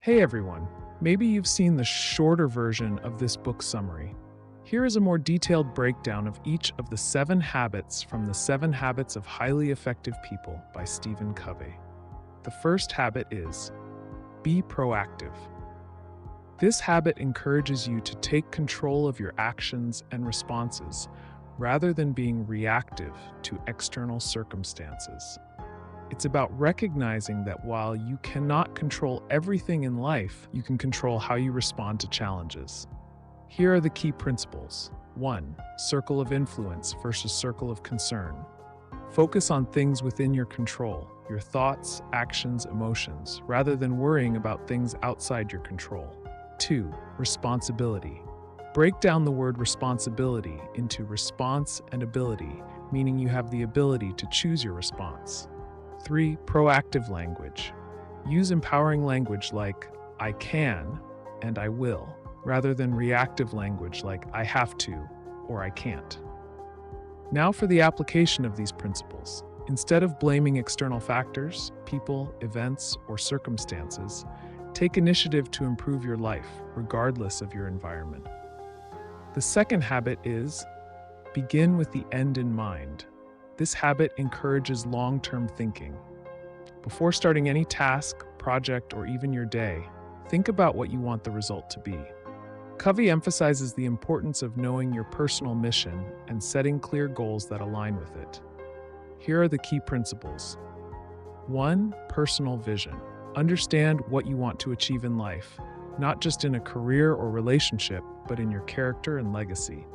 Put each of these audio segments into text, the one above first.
Hey everyone, maybe you've seen the shorter version of this book summary. Here is a more detailed breakdown of each of the 7 habits from the 7 Habits of Highly Effective People by Stephen Covey. The first habit is be proactive. This habit encourages you to take control of your actions and responses rather than being reactive to external circumstances. It's about recognizing that while you cannot control everything in life, you can control how you respond to challenges. Here are the key principles. 1. Circle of influence versus circle of concern. Focus on things within your control, your thoughts, actions, emotions, rather than worrying about things outside your control. 2. Responsibility. Break down the word responsibility into response and ability, meaning you have the ability to choose your response. 3. Proactive language. Use empowering language like I can and I will, rather than reactive language like I have to or I can't. Now for the application of these principles. Instead of blaming external factors, people, events, or circumstances, take initiative to improve your life, regardless of your environment. The second habit is begin with the end in mind. This habit encourages long-term thinking. Before starting any task, project, or even your day, think about what you want the result to be. Covey emphasizes the importance of knowing your personal mission and setting clear goals that align with it. Here are the key principles. 1. Personal vision. Understand what you want to achieve in life, not just in a career or relationship, but in your character and legacy.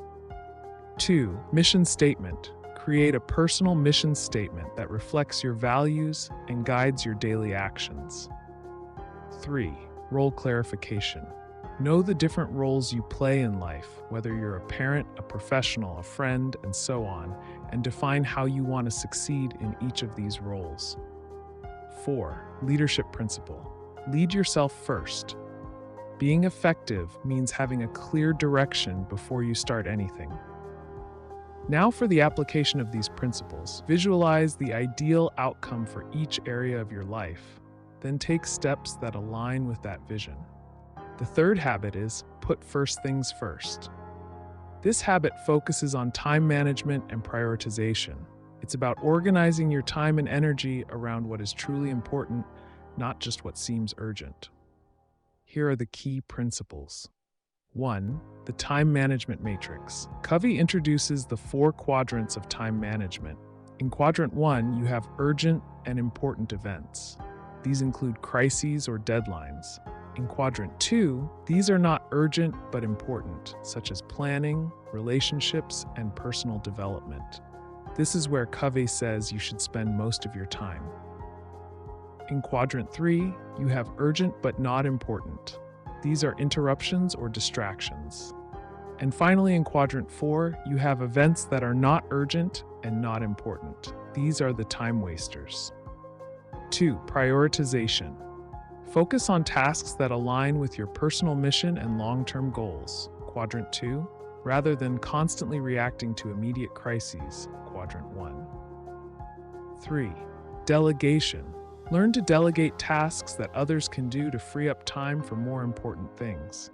2. Mission statement. Create a personal mission statement that reflects your values and guides your daily actions. 3. Role clarification. Know the different roles you play in life, whether you're a parent, a professional, a friend, and so on, and define how you want to succeed in each of these roles. 4. Leadership principle. Lead yourself first. Being effective means having a clear direction before you start anything. Now for the application of these principles. Visualize the ideal outcome for each area of your life, then take steps that align with that vision. The third habit is put first things first. This habit focuses on time management and prioritization. It's about organizing your time and energy around what is truly important, not just what seems urgent. Here are the key principles. 1. The time management matrix. Covey introduces the 4 quadrants of time management. In quadrant 1, you have urgent and important events. These include crises or deadlines. In quadrant 2, these are not urgent but important, such as planning, relationships, and personal development. This is where Covey says you should spend most of your time. In quadrant 3, you have urgent but not important. These are interruptions or distractions. And finally, in quadrant 4, you have events that are not urgent and not important. These are the time wasters. 2. Prioritization. Focus on tasks that align with your personal mission and long-term goals. Quadrant 2, rather than constantly reacting to immediate crises. Quadrant 1. 3. Delegation. Learn to delegate tasks that others can do to free up time for more important things.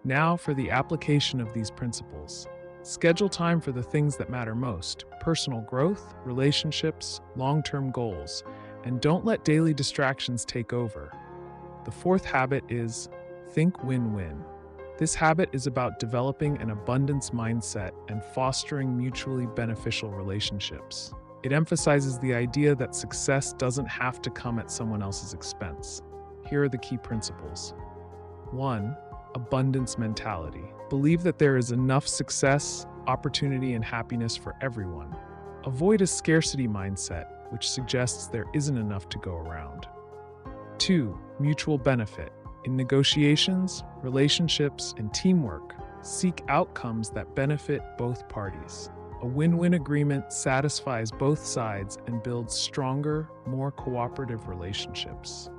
Now for the application of these principles. Schedule time for the things that matter most: personal growth, relationships, long-term goals, and don't let daily distractions take over. The fourth habit is think win-win. This habit is about developing an abundance mindset and fostering mutually beneficial relationships. It emphasizes the idea that success doesn't have to come at someone else's expense. Here are the key principles. 1. Abundance mentality. Believe that there is enough success, opportunity, and happiness for everyone. Avoid a scarcity mindset, which suggests there isn't enough to go around. 2. Mutual benefit. In negotiations, relationships, and teamwork, seek outcomes that benefit both parties. A win-win agreement satisfies both sides and builds stronger, more cooperative relationships.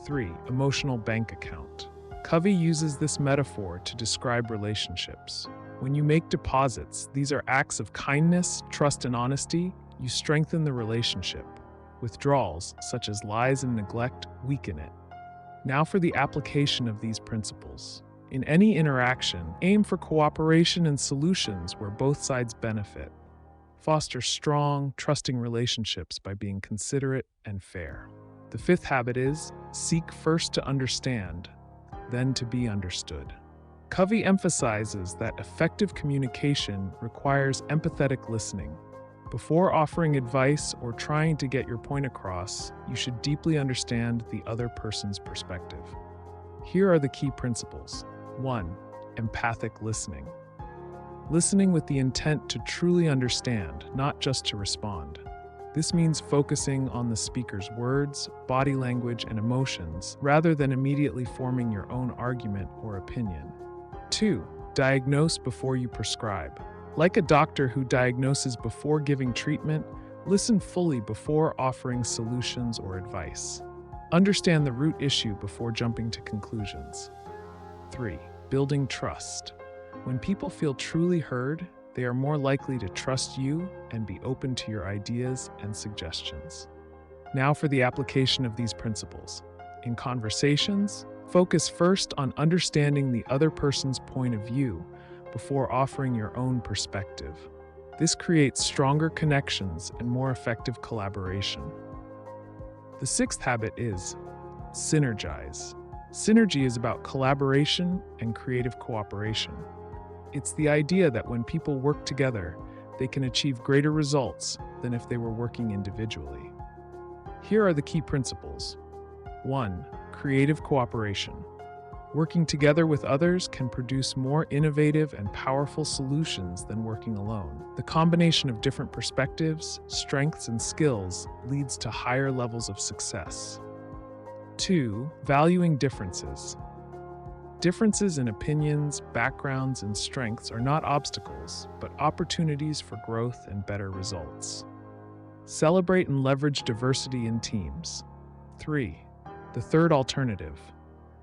3. Emotional bank account. Covey uses this metaphor to describe relationships. When you make deposits, these are acts of kindness, trust, and honesty. You strengthen the relationship. Withdrawals, such as lies and neglect, weaken it. Now for the application of these principles. In any interaction, aim for cooperation and solutions where both sides benefit. Foster strong, trusting relationships by being considerate and fair. The fifth habit is seek first to understand, then to be understood. Covey emphasizes that effective communication requires empathetic listening. Before offering advice or trying to get your point across, you should deeply understand the other person's perspective. Here are the key principles. 1. Empathic listening. Listening with the intent to truly understand, not just to respond. This means focusing on the speaker's words, body language, and emotions, rather than immediately forming your own argument or opinion. 2. Diagnose before you prescribe. Like a doctor who diagnoses before giving treatment, listen fully before offering solutions or advice. Understand the root issue before jumping to conclusions. 3. Building trust. When people feel truly heard, they are more likely to trust you and be open to your ideas and suggestions. Now for the application of these principles. In conversations, focus first on understanding the other person's point of view before offering your own perspective. This creates stronger connections and more effective collaboration. The sixth habit is synergize. Synergy is about collaboration and creative cooperation. It's the idea that when people work together, they can achieve greater results than if they were working individually. Here are the key principles. 1. Creative cooperation. Working together with others can produce more innovative and powerful solutions than working alone. The combination of different perspectives, strengths, and skills leads to higher levels of success. 2. Valuing differences. Differences in opinions, backgrounds, and strengths are not obstacles, but opportunities for growth and better results. Celebrate and leverage diversity in teams. 3. The third alternative.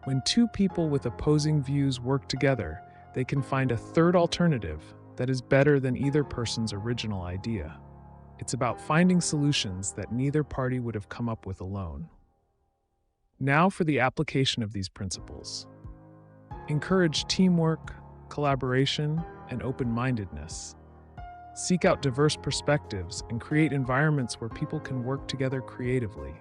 When two people with opposing views work together, they can find a third alternative that is better than either person's original idea. It's about finding solutions that neither party would have come up with alone. Now for the application of these principles. Encourage teamwork, collaboration, and open-mindedness. Seek out diverse perspectives and create environments where people can work together creatively.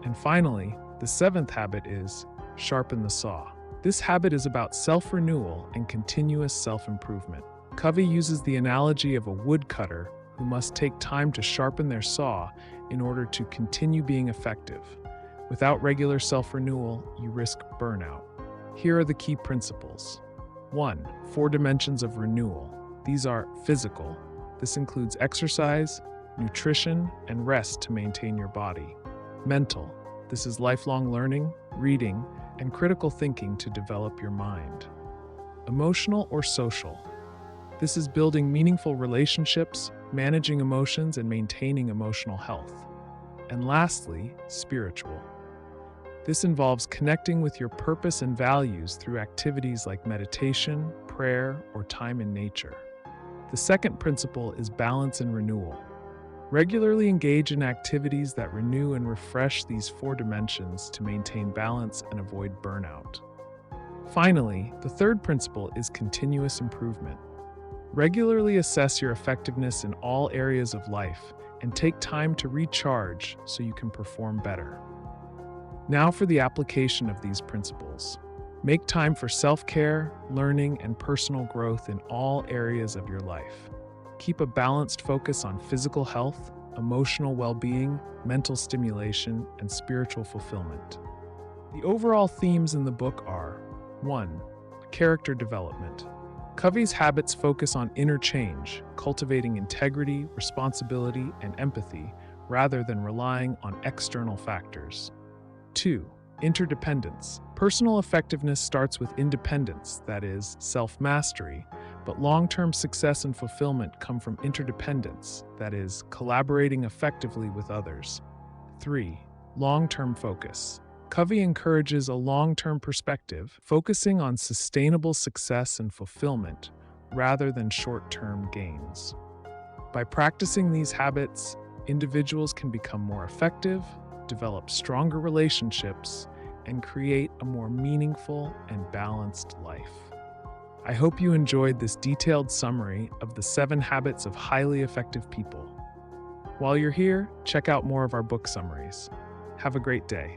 And finally, the seventh habit is sharpen the saw. This habit is about self-renewal and continuous self-improvement. Covey uses the analogy of a woodcutter who must take time to sharpen their saw in order to continue being effective. Without regular self-renewal, you risk burnout. Here are the key principles. 1. 4 dimensions of renewal. These are physical. This includes exercise, nutrition, and rest to maintain your body. Mental. This is lifelong learning, reading, and critical thinking to develop your mind. Emotional or social. This is building meaningful relationships, managing emotions, and maintaining emotional health. And lastly, spiritual. This involves connecting with your purpose and values through activities like meditation, prayer, or time in nature. The second principle is balance and renewal. Regularly engage in activities that renew and refresh these 4 dimensions to maintain balance and avoid burnout. Finally, the third principle is continuous improvement. Regularly assess your effectiveness in all areas of life and take time to recharge so you can perform better. Now for the application of these principles. Make time for self-care, learning, and personal growth in all areas of your life. Keep a balanced focus on physical health, emotional well-being, mental stimulation, and spiritual fulfillment. The overall themes in the book are 1. Character development. Covey's habits focus on inner change, cultivating integrity, responsibility, and empathy, rather than relying on external factors. 2. Interdependence. Personal effectiveness starts with independence, that is, self-mastery, but long-term success and fulfillment come from interdependence, that is, collaborating effectively with others. 3. Long-term focus. Covey encourages a long-term perspective, focusing on sustainable success and fulfillment rather than short-term gains. By practicing these habits, individuals can become more effective, develop stronger relationships, and create a more meaningful and balanced life. I hope you enjoyed this detailed summary of the 7 habits of highly effective people. While you're here, check out more of our book summaries. Have a great day.